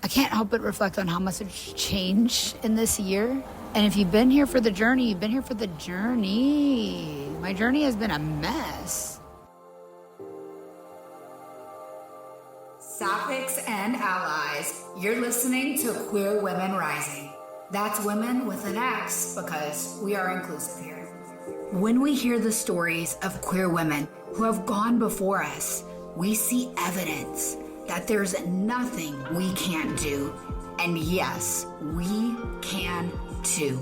I can't help but reflect on how much has changed in this year. And if you've been here for the journey, you've been here for the journey. My journey has been a mess. Saphics and allies, you're listening to Queer Women Rising. That's women with an X because we are inclusive here. When we hear the stories of queer women who have gone before us, we see evidence that there's nothing we can't do. And yes, we can too.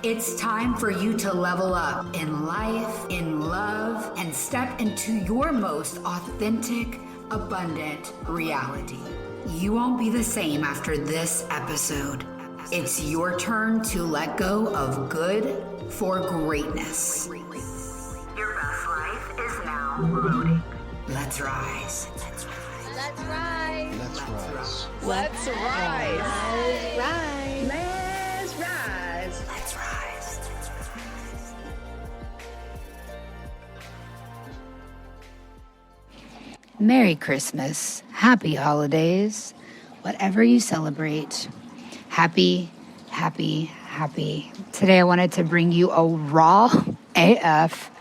It's time for you to level up in life, in love, and step into your most authentic, abundant reality. You won't be the same after this episode. It's your turn to let go of good for greatness. Your best life is now loading. Let's rise. Let's rise. Let's rise. Let's rise. Let's rise. Let's rise. Let's rise. Merry Christmas. Happy holidays. Whatever you celebrate. Happy, happy, happy. Today I wanted to bring you a raw AF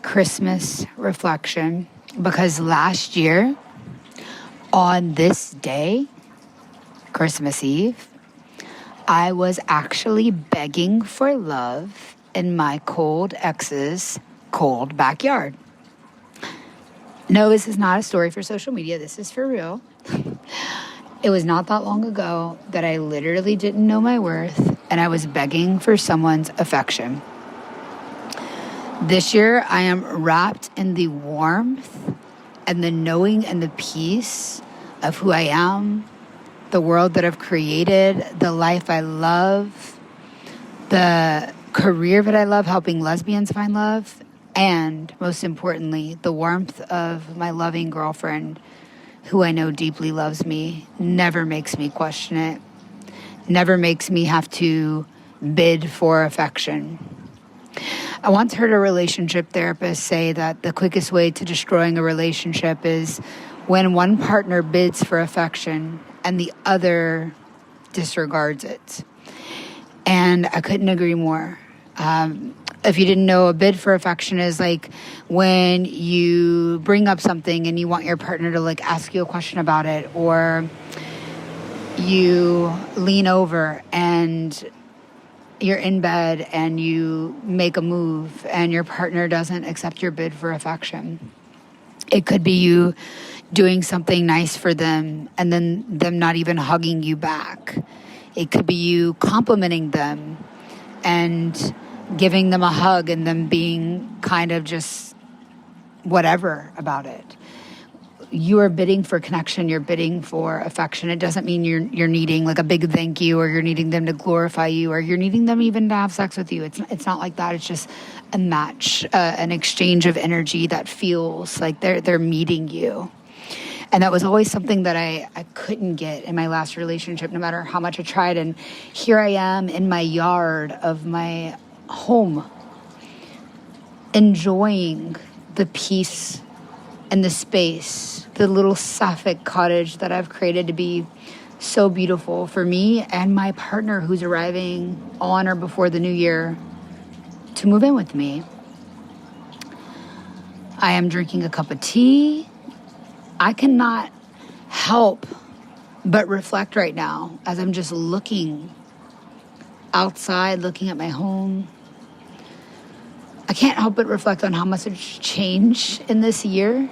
Christmas reflection because last year on this day, Christmas Eve, I was actually begging for love in my cold ex's cold backyard. No, this is not a story for social media. This is for real. It was not that long ago that I literally didn't know my worth and I was begging for someone's affection. This year, I am wrapped in the warmth and the knowing and the peace of who I am, the world that I've created, the life I love, the career that I love, helping lesbians find love, and most importantly, the warmth of my loving girlfriend who I know deeply loves me, never makes me question it, never makes me have to bid for affection. I once heard a relationship therapist say that the quickest way to destroying a relationship is when one partner bids for affection and the other disregards it. And I couldn't agree more. If you didn't know, a bid for affection is like when you bring up something and you want your partner to like ask you a question about it, or you lean over and you're in bed and you make a move and your partner doesn't accept your bid for affection. It could be you doing something nice for them and then them not even hugging you back. It could be you complimenting them and giving them a hug and them being kind of just whatever about it. You are bidding for connection. You're bidding for affection. It doesn't mean you're needing like a big thank you, or you're needing them to glorify you, or you're needing them even to have sex with you. It's not like that. It's just a match, an exchange of energy that feels like they're meeting you. And that was always something that I couldn't get in my last relationship, no matter how much I tried. And here I am in my yard of my home, enjoying the peace and the space, the little sapphic cottage that I've created to be so beautiful for me and my partner who's arriving on or before the new year to move in with me. I am drinking a cup of tea. I cannot help but reflect right now as I'm just looking outside, looking at my home. I can't help but reflect on how much has changed in this year.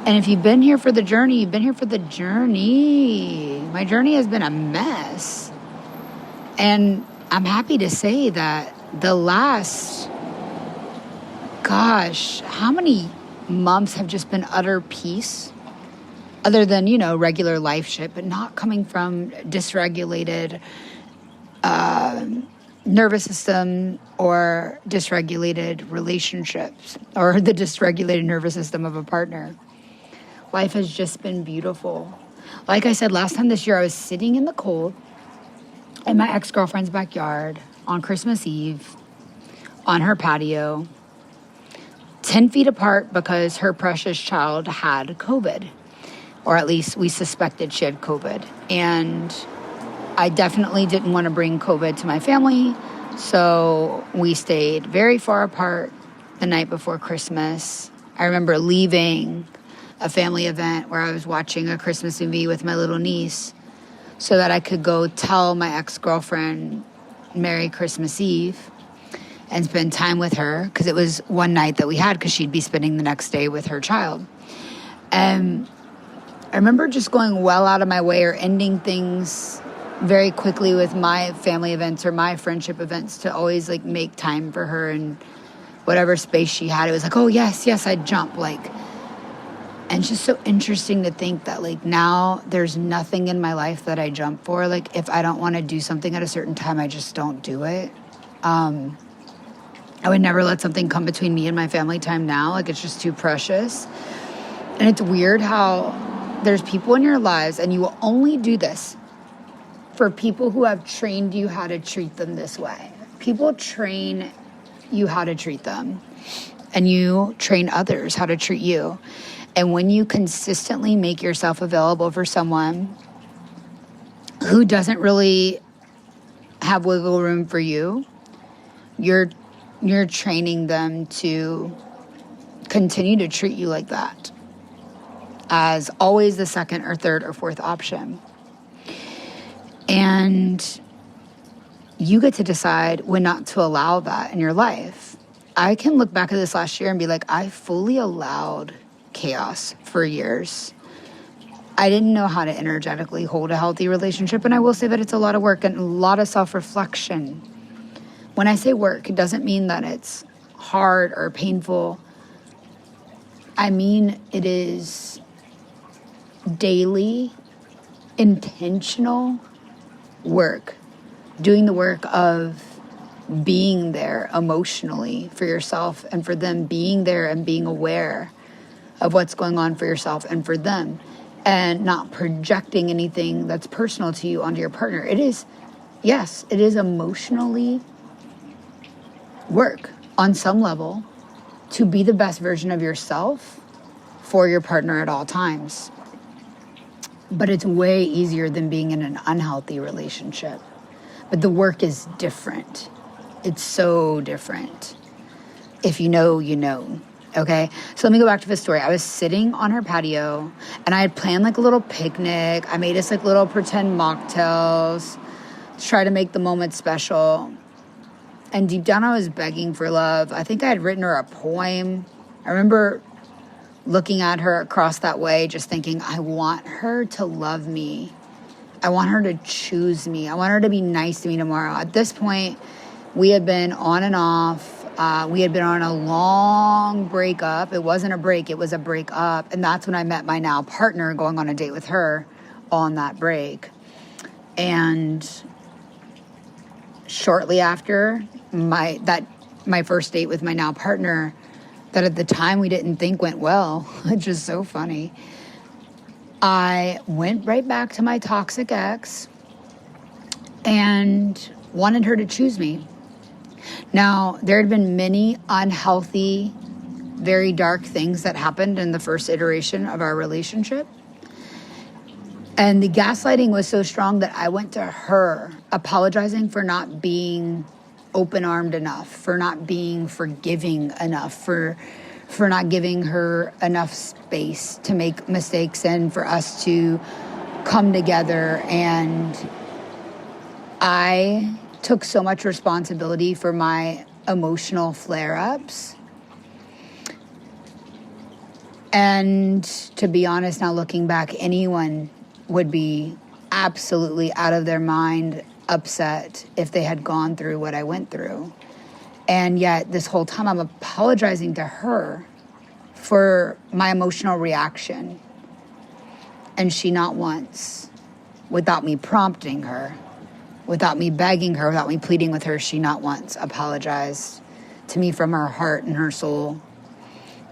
And if you've been here for the journey, you've been here for the journey. My journey has been a mess. And I'm happy to say that the last, how many months have just been utter peace? Other than, regular life shit, but not coming from dysregulated nervous system or dysregulated relationships or the dysregulated nervous system of a partner. Life has just been beautiful. Like I said, last time this year, I was sitting in the cold in my ex-girlfriend's backyard on Christmas Eve on her patio, 10 feet apart because her precious child had COVID. or at least we suspected she had COVID. And I definitely didn't want to bring COVID to my family, so we stayed very far apart the night before Christmas. I remember leaving a family event where I was watching a Christmas movie with my little niece so that I could go tell my ex-girlfriend Merry Christmas Eve and spend time with her, because it was one night that we had, because she'd be spending the next day with her child. And I remember just going well out of my way or ending things very quickly with my family events or my friendship events to always like make time for her, and whatever space she had, it was like, oh yes, I'd jump, like. And it's just so interesting to think that like now there's nothing in my life that I jump for. Like if I don't want to do something at a certain time, I just don't do it. I would never let something come between me and my family time now. Like it's just too precious. And it's weird how there's people in your lives, and you will only do this for people who have trained you how to treat them this way. People train you how to treat them, and you train others how to treat you. And when you consistently make yourself available for someone who doesn't really have wiggle room for you, you're training them to continue to treat you like that, as always the second or third or fourth option. And you get to decide when not to allow that in your life. I can look back at this last year and be like, I fully allowed chaos for years. I didn't know how to energetically hold a healthy relationship, and I will say that it's a lot of work and a lot of self-reflection. When I say work, it doesn't mean that it's hard or painful. I mean it is daily, intentional work, doing the work of being there emotionally for yourself and for them, being there and being aware of what's going on for yourself and for them, and not projecting anything that's personal to you onto your partner. It is emotionally work on some level to be the best version of yourself for your partner at all times. But it's way easier than being in an unhealthy relationship. But the work is different. It's so different. If you know, you know. Okay, so let me go back to the story. I was sitting on her patio, and I had planned like a little picnic. I made us like little pretend mocktails to try to make the moment special. And deep down, I was begging for love. I think I had written her a poem. I remember looking at her across that way, just thinking, I want her to love me. I want her to choose me. I want her to be nice to me tomorrow. At this point, we had been on and off. We had been on a long breakup. It wasn't a break, it was a breakup. And that's when I met my now partner, going on a date with her on that break. And shortly after my first date with my now partner, that at the time we didn't think went well, it's just so funny, I went right back to my toxic ex and wanted her to choose me. Now, there had been many unhealthy, very dark things that happened in the first iteration of our relationship. And the gaslighting was so strong that I went to her apologizing for not being open-armed enough, for not being forgiving enough, for not giving her enough space to make mistakes and for us to come together. And I took so much responsibility for my emotional flare-ups. And to be honest, now looking back, anyone would be absolutely out of their mind upset if they had gone through what I went through. And yet this whole time I'm apologizing to her for my emotional reaction. And she not once, without me prompting her, without me begging her, without me pleading with her, she not once apologized to me from her heart and her soul.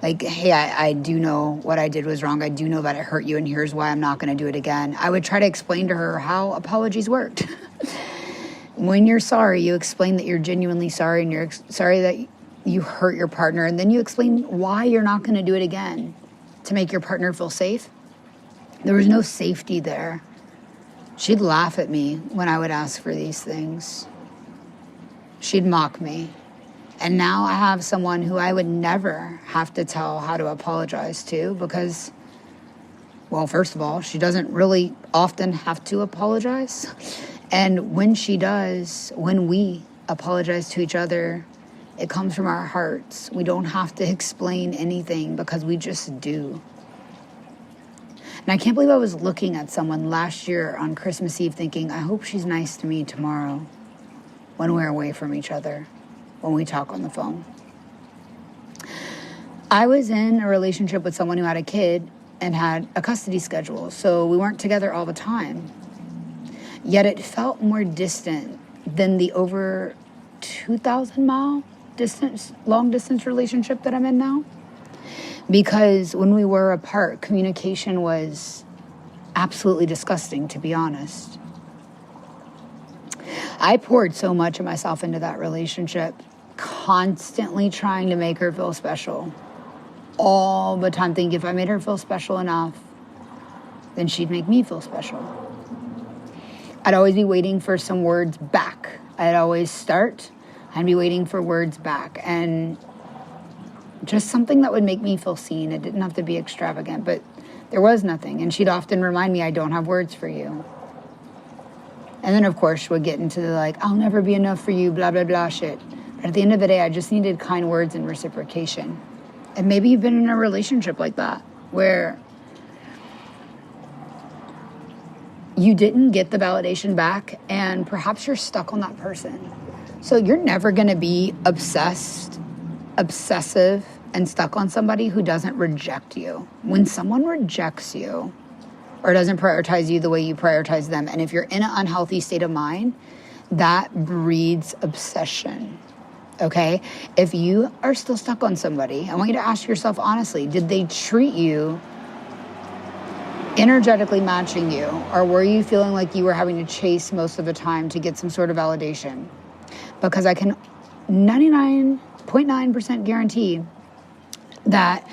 Like, hey, I do know what I did was wrong. I do know that it hurt you, and here's why I'm not going to do it again. I would try to explain to her how apologies worked. When you're sorry, you explain that you're genuinely sorry, and you're sorry that you hurt your partner, and then you explain why you're not going to do it again to make your partner feel safe There was no safety there. She'd laugh at me when I would ask for these things. She'd mock me. And now I have someone who I would never have to tell how to apologize to because, well, first of all, she doesn't really often have to apologize. And when she does, when we apologize to each other, it comes from our hearts. We don't have to explain anything because we just do. And I can't believe I was looking at someone last year on Christmas Eve thinking, I hope she's nice to me tomorrow when we're away from each other, when we talk on the phone. I was in a relationship with someone who had a kid and had a custody schedule, so we weren't together all the time. Yet it felt more distant than the over 2,000 mile distance, long distance relationship that I'm in now. Because when we were apart, communication was absolutely disgusting, to be honest. I poured so much of myself into that relationship, constantly trying to make her feel special. All the time thinking if I made her feel special enough, then she'd make me feel special. I'd always be waiting for some words back. I'd always start, I'd be waiting for words back. And just something that would make me feel seen. It didn't have to be extravagant, but there was nothing. And she'd often remind me, I don't have words for you. And then, of course, we'd get into the I'll never be enough for you, blah, blah, blah shit. But at the end of the day, I just needed kind words and reciprocation. And maybe you've been in a relationship like that, where you didn't get the validation back, and perhaps you're stuck on that person. So you're never going to be obsessive, and stuck on somebody who doesn't reject you. When someone rejects you or doesn't prioritize you the way you prioritize them, and if you're in an unhealthy state of mind, that breeds obsession, okay? If you are still stuck on somebody, I want you to ask yourself honestly, did they treat you energetically matching you, or were you feeling like you were having to chase most of the time to get some sort of validation? Because I can 99.9% guarantee that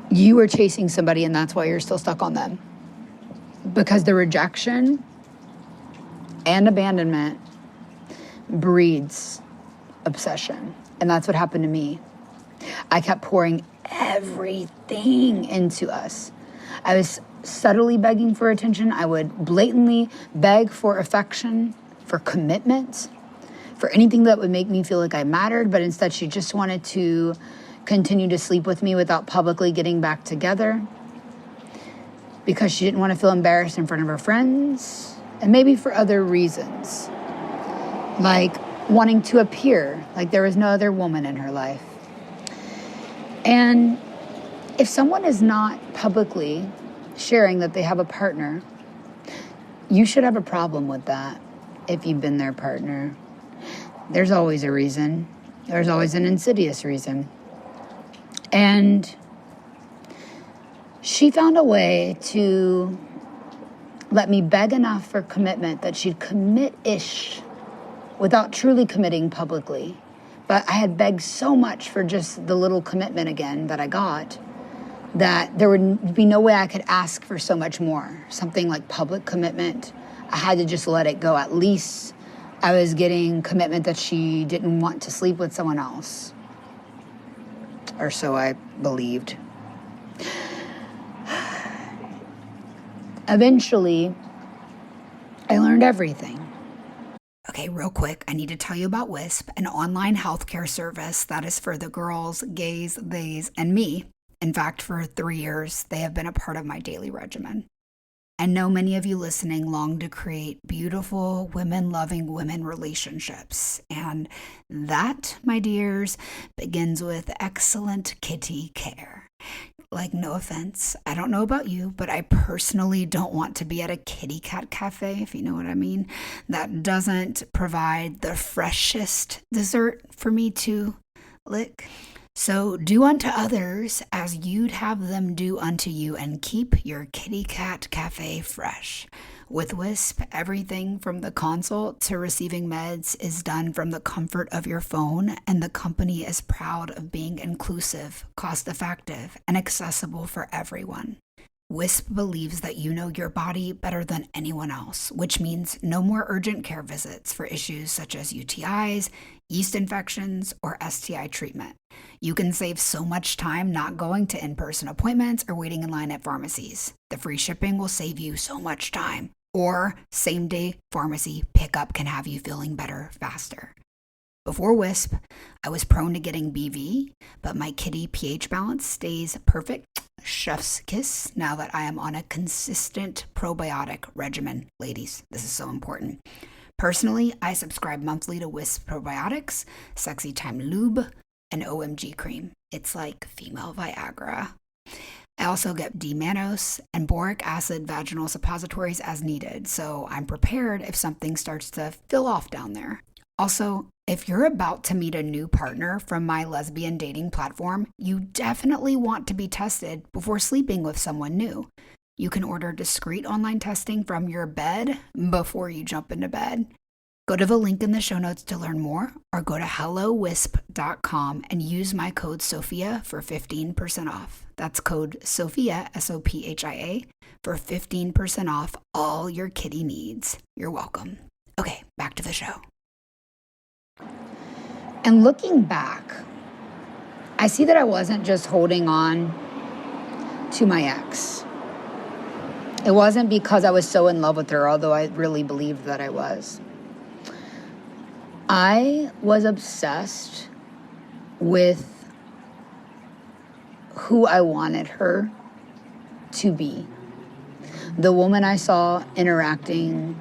you were chasing somebody and that's why you're still stuck on them. Because the rejection and abandonment breeds obsession. And that's what happened to me. I kept pouring everything into us. I was subtly begging for attention. I would blatantly beg for affection, for commitment, for anything that would make me feel like I mattered, but instead she just wanted to continue to sleep with me without publicly getting back together because she didn't want to feel embarrassed in front of her friends, and maybe for other reasons, like wanting to appear like there was no other woman in her life. And if someone is not publicly sharing that they have a partner, you should have a problem with that if you've been their partner. There's always a reason. There's always an insidious reason. And she found a way to let me beg enough for commitment that she'd commit-ish without truly committing publicly. But I had begged so much for just the little commitment again that I got that there would be no way I could ask for so much more. Something like public commitment, I had to just let it go. At least I was getting commitment that she didn't want to sleep with someone else. Or so I believed. Eventually, I learned everything. Okay, real quick, I need to tell you about Wisp, an online healthcare service that is for the girls, gays, theys, and me. In fact, for 3 years, they have been a part of my daily regimen. I know many of you listening long to create beautiful, women-loving women relationships. And that, my dears, begins with excellent kitty care. Like, no offense, I don't know about you, but I personally don't want to be at a kitty cat cafe, if you know what I mean, that doesn't provide the freshest dessert for me to lick. So do unto others as you'd have them do unto you, and keep your kitty cat cafe fresh. With Wisp, everything from the consult to receiving meds is done from the comfort of your phone, and the company is proud of being inclusive, cost-effective, and accessible for everyone. Wisp believes that you know your body better than anyone else, which means no more urgent care visits for issues such as UTIs, yeast infections, or STI treatment. You can save so much time not going to in-person appointments or waiting in line at pharmacies. The free shipping will save you so much time. Or same-day pharmacy pickup can have you feeling better faster. Before Wisp, I was prone to getting BV, but my kitty pH balance stays perfect. Chef's kiss now that I am on a consistent probiotic regimen. Ladies, this is so important. Personally, I subscribe monthly to Wisp Probiotics, Sexy Time Lube, and OMG Cream. It's like female Viagra. I also get D-mannose and boric acid vaginal suppositories as needed, so I'm prepared if something starts to fill off down there. Also, if you're about to meet a new partner from my lesbian dating platform, you definitely want to be tested before sleeping with someone new. You can order discreet online testing from your bed before you jump into bed. Go to the link in the show notes to learn more, or go to hellowisp.com and use my code SOPHIA for 15% off. That's code SOPHIA, SOPHIA, for 15% off all your kitty needs. You're welcome. Okay, back to the show. And looking back, I see that I wasn't just holding on to my ex. It wasn't because I was so in love with her, although I really believed that I was. I was obsessed with who I wanted her to be. The woman I saw interacting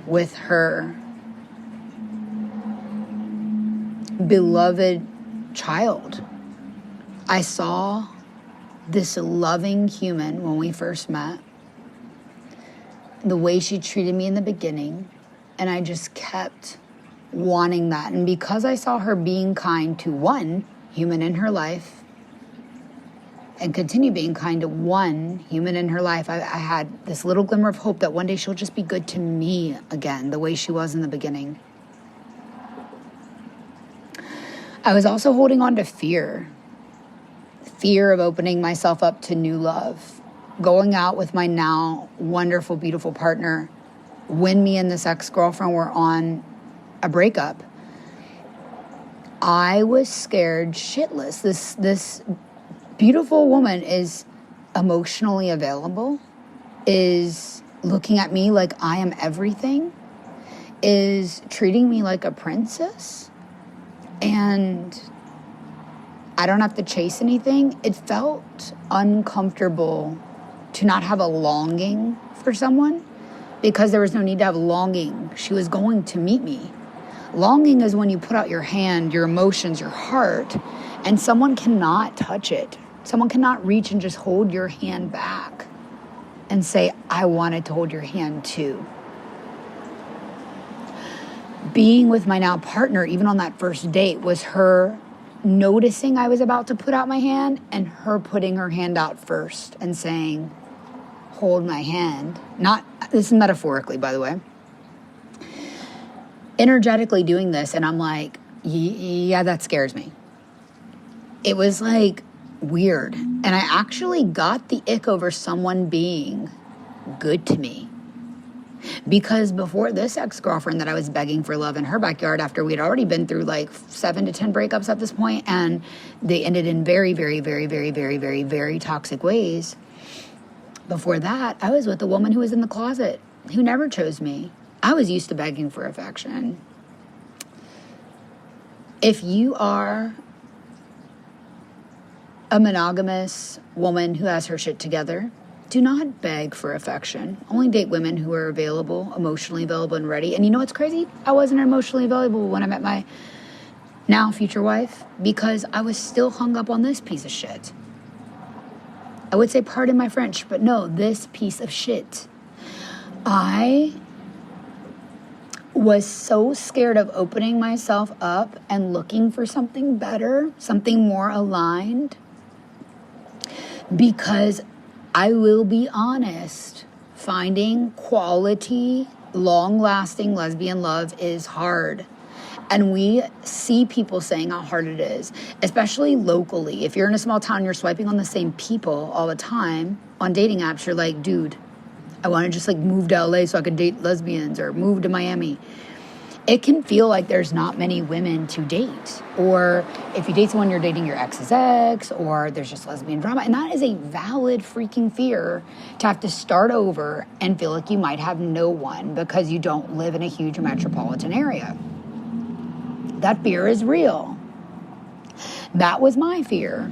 with her beloved child. I saw this loving human when we first met, the way she treated me in the beginning, and I just kept wanting that. And because I saw her being kind to one human in her life and continue being kind to one human in her life, I had this little glimmer of hope that one day she'll just be good to me again, the way she was in the beginning. I was also holding on to fear of opening myself up to new love, going out with my now wonderful, beautiful partner when me and this ex-girlfriend were on a breakup. I was scared shitless. This beautiful woman is emotionally available, is looking at me like I am everything, is treating me like a princess, and I don't have to chase anything. It felt uncomfortable to not have a longing for someone because there was no need to have longing. She was going to meet me. Longing is when you put out your hand, your emotions, your heart, and someone cannot touch it. Someone cannot reach and just hold your hand back and say, I wanted to hold your hand too. Being with my now partner, even on that first date, was her noticing I was about to put out my hand and her putting her hand out first and saying, hold my hand. This is metaphorically, by the way. Energetically doing this, and I'm like, yeah, that scares me. It was like weird. And I actually got the ick over someone being good to me. Because before this ex-girlfriend that I was begging for love in her backyard after we'd already been through like 7 to 10 breakups at this point, and they ended in very, very, very, very, very, very, very toxic ways. Before that, I was with a woman who was in the closet, who never chose me. I was used to begging for affection. If you are a monogamous woman who has her shit together, do not beg for affection. Only date women who are available, emotionally available and ready. And you know what's crazy? I wasn't emotionally available when I met my now future wife because I was still hung up on this piece of shit. I would say pardon my French, but no, this piece of shit. I was so scared of opening myself up and looking for something better, something more aligned, because I will be honest, finding quality, long-lasting lesbian love is hard. And we see people saying how hard it is, especially locally. If you're in a small town, you're swiping on the same people all the time. on dating apps, you're like, dude, I want to just like move to LA so I could date lesbians or move to Miami. It can feel like there's not many women to date. Or if you date someone, you're dating your ex's ex, or there's just lesbian drama. And that is a valid freaking fear to have to start over and feel like you might have no one because you don't live in a huge metropolitan area. That fear is real. That was my fear.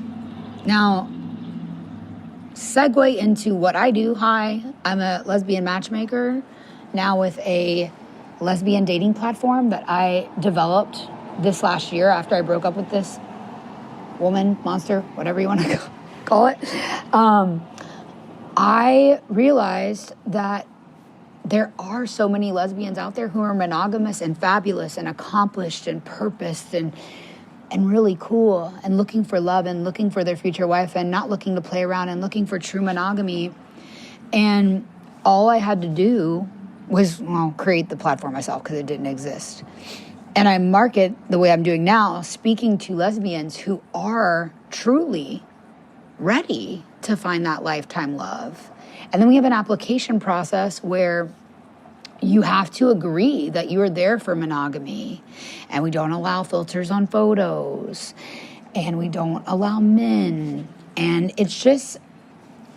Now, segue into what I do. Hi, I'm a lesbian matchmaker, now with a lesbian dating platform that I developed this last year after I broke up with this woman, monster, whatever you want to call it. I realized that there are so many lesbians out there who are monogamous and fabulous and accomplished and purposed and really cool and looking for love and looking for their future wife and not looking to play around and looking for true monogamy. And all I had to do was, create the platform myself because it didn't exist. And I market the way I'm doing now, speaking to lesbians who are truly ready to find that lifetime love. And then we have an application process where you have to agree that you are there for monogamy. And we don't allow filters on photos. And we don't allow men. And it's just,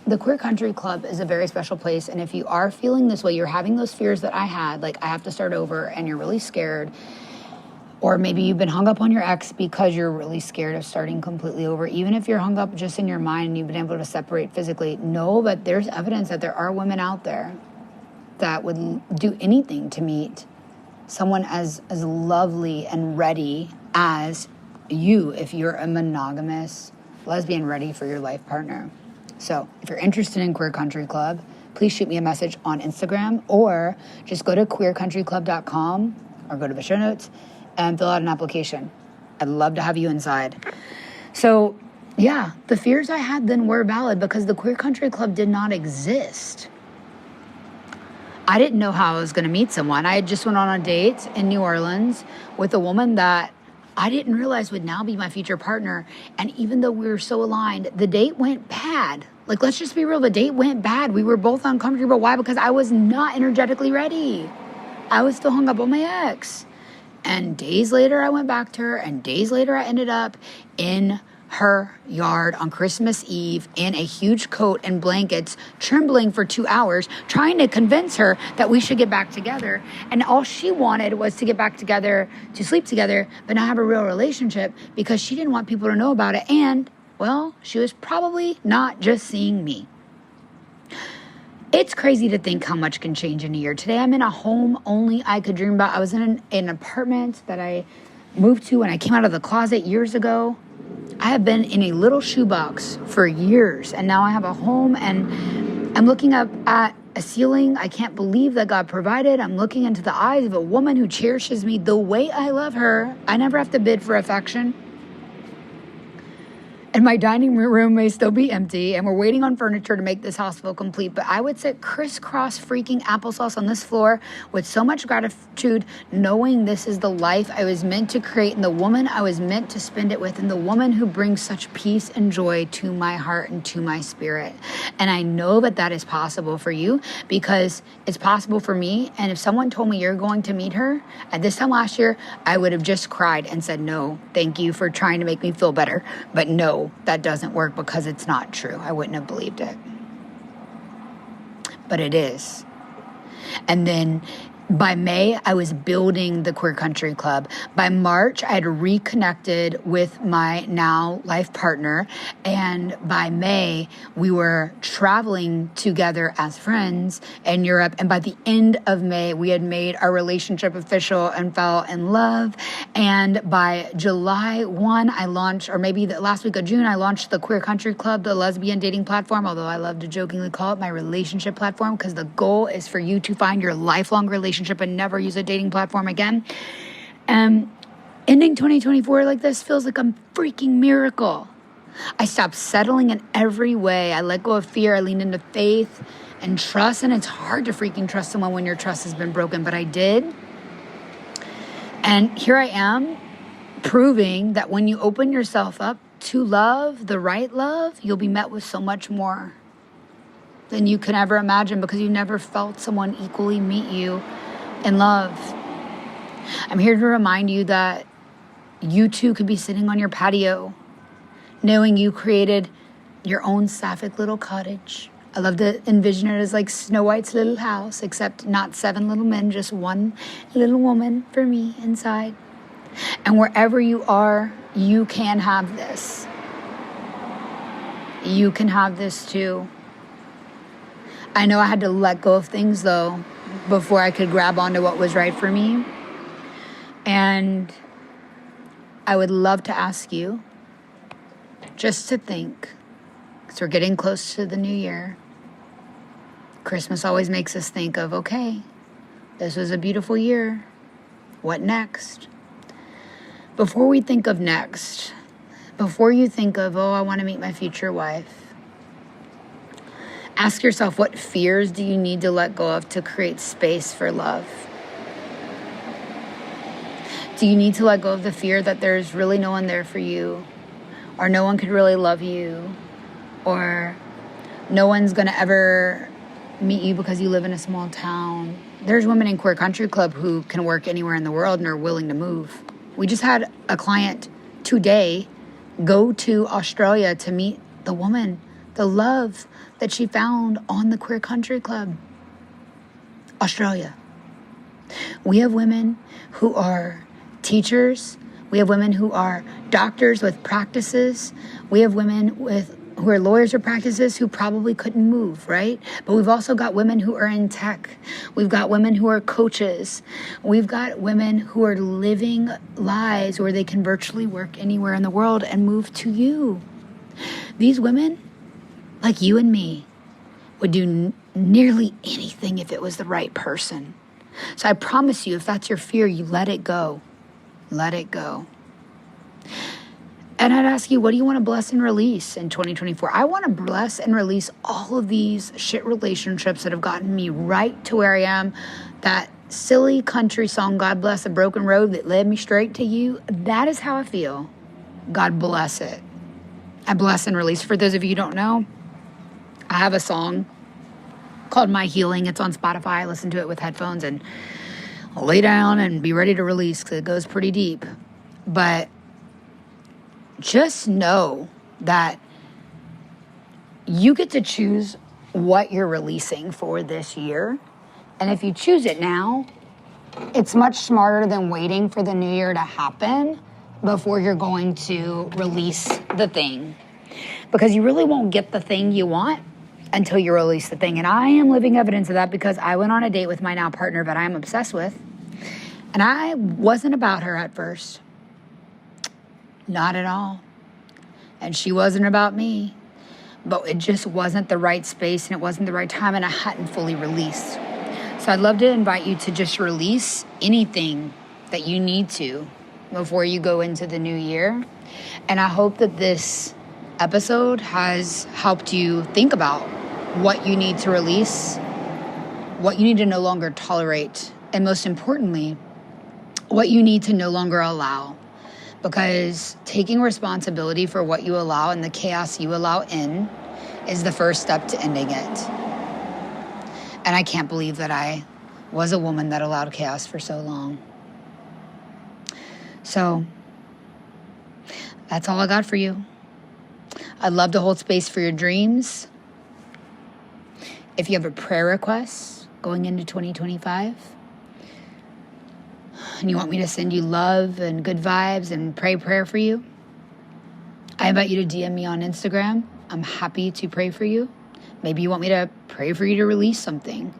the Queer Country Club is a very special place. And if you are feeling this way, you're having those fears that I had, like I have to start over, and you're really scared. Or maybe you've been hung up on your ex because you're really scared of starting completely over. Even if you're hung up just in your mind and you've been able to separate physically, know that there's evidence that there are women out there that would do anything to meet someone as lovely and ready as you if you're a monogamous lesbian ready for your life partner. So if you're interested in Queer Country Club, please shoot me a message on Instagram or just go to queercountryclub.com or go to the show notes and fill out an application. I'd love to have you inside. So yeah, the fears I had then were valid because the Queer Country Club did not exist. I didn't know how I was going to meet someone. I had just went on a date in New Orleans with a woman that I didn't realize would now be my future partner. And even though we were so aligned, the date went bad. Like, let's just be real. The date went bad. We were both uncomfortable. Why? Because I was not energetically ready. I was still hung up on my ex. And days later, I went back to her. And days later, I ended up in her yard on Christmas Eve in a huge coat and blankets, trembling for 2 hours, trying to convince her that we should get back together. And all she wanted was to get back together, to sleep together, but not have a real relationship because she didn't want people to know about it. And, well, she was probably not just seeing me. It's crazy to think how much can change in a year. Today, I'm in a home only I could dream about. I was in an apartment that I moved to when I came out of the closet years ago. I have been in a little shoebox for years, and now I have a home, and I'm looking up at a ceiling I can't believe that God provided. I'm looking into the eyes of a woman who cherishes me the way I love her. I never have to bid for affection. And my dining room may still be empty, and we're waiting on furniture to make this house feel complete. But I would sit crisscross freaking applesauce on this floor with so much gratitude, knowing this is the life I was meant to create and the woman I was meant to spend it with and the woman who brings such peace and joy to my heart and to my spirit. And I know that that is possible for you because it's possible for me. And if someone told me you're going to meet her at this time last year, I would have just cried and said, no, thank you for trying to make me feel better. But no, that doesn't work because it's not true. I wouldn't have believed it. But it is. And then by May, I was building the Queer Country Club. By March, I had reconnected with my now life partner. And by May, we were traveling together as friends in Europe. And by the end of May, we had made our relationship official and fell in love. And by July 1, I launched, or maybe the last week of June, I launched the Queer Country Club, the lesbian dating platform, although I love to jokingly call it my relationship platform because the goal is for you to find your lifelong relationship and never use a dating platform again. Ending 2024 like this feels like a freaking miracle. I stopped settling in every way. I let go of fear. I leaned into faith and trust. And it's hard to freaking trust someone when your trust has been broken, but I did. And here I am proving that when you open yourself up to love, the right love, you'll be met with so much more. than you can ever imagine because you never felt someone equally meet you in love. I'm here to remind you that you too could be sitting on your patio, knowing you created your own sapphic little cottage. I love to envision it as like Snow White's little house, except not 7 little men, just one little woman for me inside. And wherever you are, you can have this. You can have this too. I know I had to let go of things though before I could grab onto what was right for me. And I would love to ask you just to think, because we're getting close to the new year. Christmas always makes us think of, okay, this was a beautiful year. What next? Before we think of next, before you think of, oh, I want to meet my future wife, ask yourself, what fears do you need to let go of to create space for love? Do you need to let go of the fear that there's really no one there for you, or no one could really love you, or no one's going to ever meet you because you live in a small town? There's women in CountryClub who can work anywhere in the world and are willing to move. We just had a client today go to Australia to meet the woman, the love that she found on the CountryClub. Australia. We have women who are teachers. We have women who are doctors with practices. We have women who are lawyers with practices who probably couldn't move, right? But we've also got women who are in tech. We've got women who are coaches. We've got women who are living lives where they can virtually work anywhere in the world and move to you. These women, like you and me, would do nearly anything if it was the right person. So I promise you, if that's your fear, you let it go. Let it go. And I'd ask you, what do you want to bless and release in 2024? I want to bless and release all of these shit relationships that have gotten me right to where I am. That silly country song, God Bless the Broken Road, that led me straight to you. That is how I feel. God bless it. I bless and release. For those of you who don't know, I have a song called My Healing. It's on Spotify. I listen to it with headphones and I'll lay down and be ready to release because it goes pretty deep. But just know that you get to choose what you're releasing for this year. And if you choose it now, it's much smarter than waiting for the new year to happen before you're going to release the thing. Because you really won't get the thing you want until you release the thing. And I am living evidence of that because I went on a date with my now partner that I'm obsessed with. And I wasn't about her at first. Not at all. And she wasn't about me. But it just wasn't the right space and it wasn't the right time and I hadn't fully released. So I'd love to invite you to just release anything that you need to before you go into the new year. And I hope that this episode has helped you think about what you need to release, what you need to no longer tolerate, and most importantly, what you need to no longer allow. Because taking responsibility for what you allow and the chaos you allow in is the first step to ending it. And I can't believe that I was a woman that allowed chaos for so long. So that's all I got for you. I'd love to hold space for your dreams. If you have a prayer request going into 2025, and you want me to send you love and good vibes and pray prayer for you, I invite you to DM me on Instagram. I'm happy to pray for you. Maybe you want me to pray for you to release something.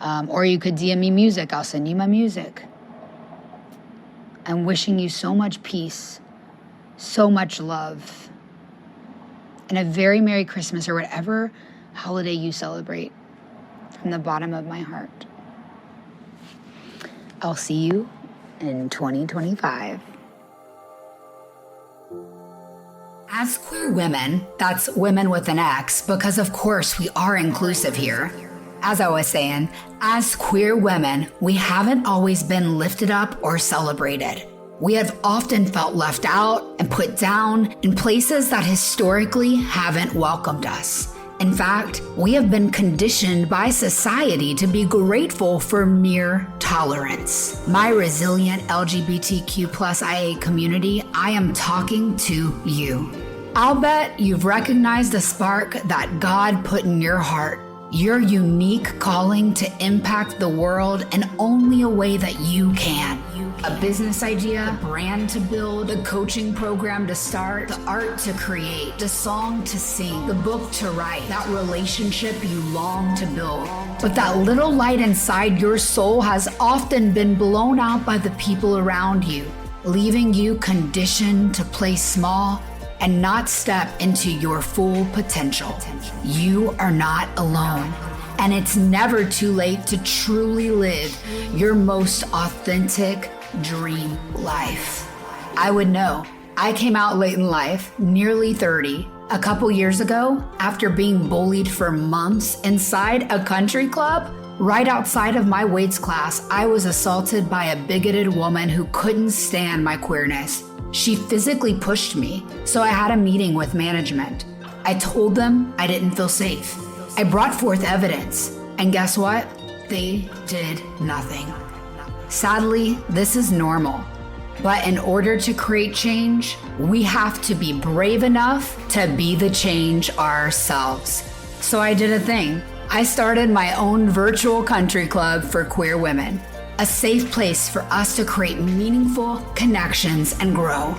Or you could DM me music. I'll send you my music. I'm wishing you so much peace, so much love, and a very Merry Christmas or whatever holiday you celebrate from the bottom of my heart. I'll see you in 2025. As queer women, that's women with an X, because of course we are inclusive here. As I was saying, as queer women, we haven't always been lifted up or celebrated. We have often felt left out and put down in places that historically haven't welcomed us. In fact, we have been conditioned by society to be grateful for mere tolerance. My resilient LGBTQ+ IA community, I am talking to you. I'll bet you've recognized the spark that God put in your heart, your unique calling to impact the world in only a way that you can. A business idea, a brand to build, a coaching program to start, the art to create, the song to sing, the book to write, that relationship you long to build. But that little light inside your soul has often been blown out by the people around you, leaving you conditioned to play small and not step into your full potential. You are not alone. And it's never too late to truly live your most authentic dream life. I would know. I came out late in life, nearly 30, a couple years ago, after being bullied for months inside a country club. Right outside of my weights class, I was assaulted by a bigoted woman who couldn't stand my queerness. She physically pushed me, so I had a meeting with management. I told them I didn't feel safe. I brought forth evidence, and guess what? They did nothing. Sadly, this is normal. But in order to create change, we have to be brave enough to be the change ourselves. So I did a thing. I started my own virtual country club for queer women, a safe place for us to create meaningful connections and grow.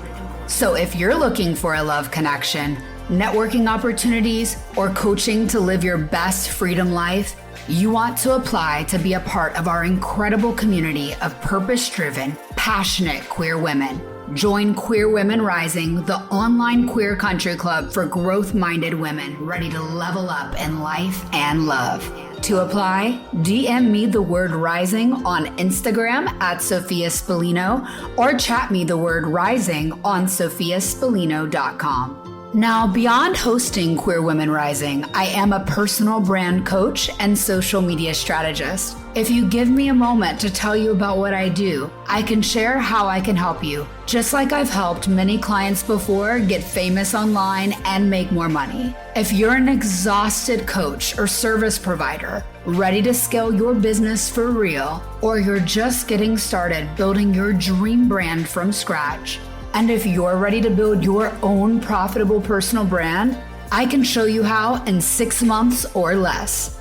So if you're looking for a love connection, networking opportunities, or coaching to live your best freedom life, you want to apply to be a part of our incredible community of purpose-driven, passionate queer women. Join Queer Women Rising, the online queer country club for growth-minded women ready to level up in life and love. To apply, DM me the word rising on Instagram at SophiaSpallino or chat me the word rising on SophiaSpallino.com. Now, beyond hosting Queer Women Rising, I am a personal brand coach and social media strategist. If you give me a moment to tell you about what I do, I can share how I can help you. Just like I've helped many clients before get famous online and make more money. If you're an exhausted coach or service provider, ready to scale your business for real, or you're just getting started building your dream brand from scratch, and if you're ready to build your own profitable personal brand, I can show you how in 6 months or less.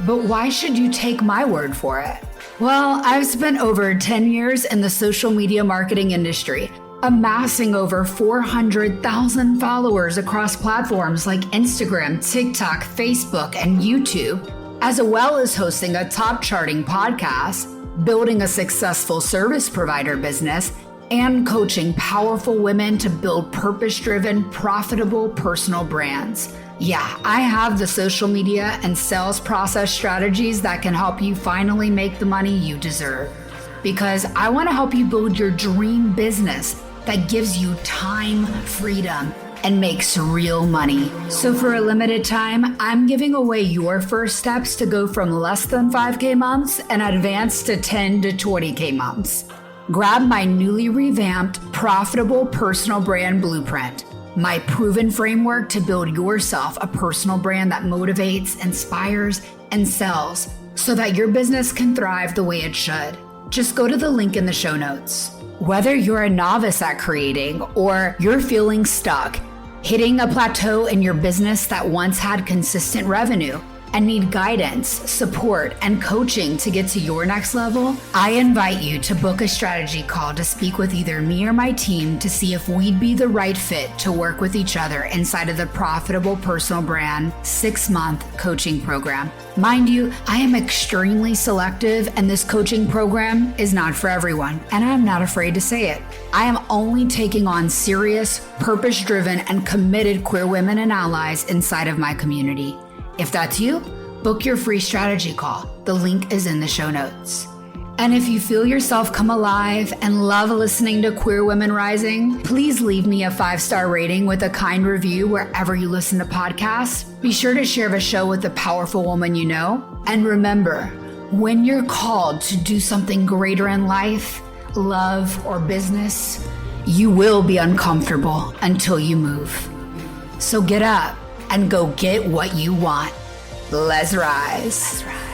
But why should you take my word for it? Well, I've spent over 10 years in the social media marketing industry, amassing over 400,000 followers across platforms like Instagram, TikTok, Facebook, and YouTube, as well as hosting a top charting podcast, building a successful service provider business, and coaching powerful women to build purpose-driven, profitable personal brands. Yeah, I have the social media and sales process strategies that can help you finally make the money you deserve. Because I want to help you build your dream business that gives you time, freedom, and makes real money. So for a limited time, I'm giving away your first steps to go from less than 5K months and advance to 10 to 20K months. Grab my newly revamped, profitable personal brand blueprint, my proven framework to build yourself a personal brand that motivates, inspires, and sells so that your business can thrive the way it should. Just go to the link in the show notes. Whether you're a novice at creating or you're feeling stuck, hitting a plateau in your business that once had consistent revenue, and need guidance, support, and coaching to get to your next level, I invite you to book a strategy call to speak with either me or my team to see if we'd be the right fit to work with each other inside of the Profitable Personal Brand 6-month coaching program. Mind you, I am extremely selective, and this coaching program is not for everyone, and I'm not afraid to say it. I am only taking on serious, purpose-driven, and committed queer women and allies inside of my community. If that's you, book your free strategy call. The link is in the show notes. And if you feel yourself come alive and love listening to Queer Women Rising, please leave me a 5-star rating with a kind review wherever you listen to podcasts. Be sure to share the show with a powerful woman you know. And remember, when you're called to do something greater in life, love, or business, you will be uncomfortable until you move. So get up and go get what you want. Let's rise. Let's rise.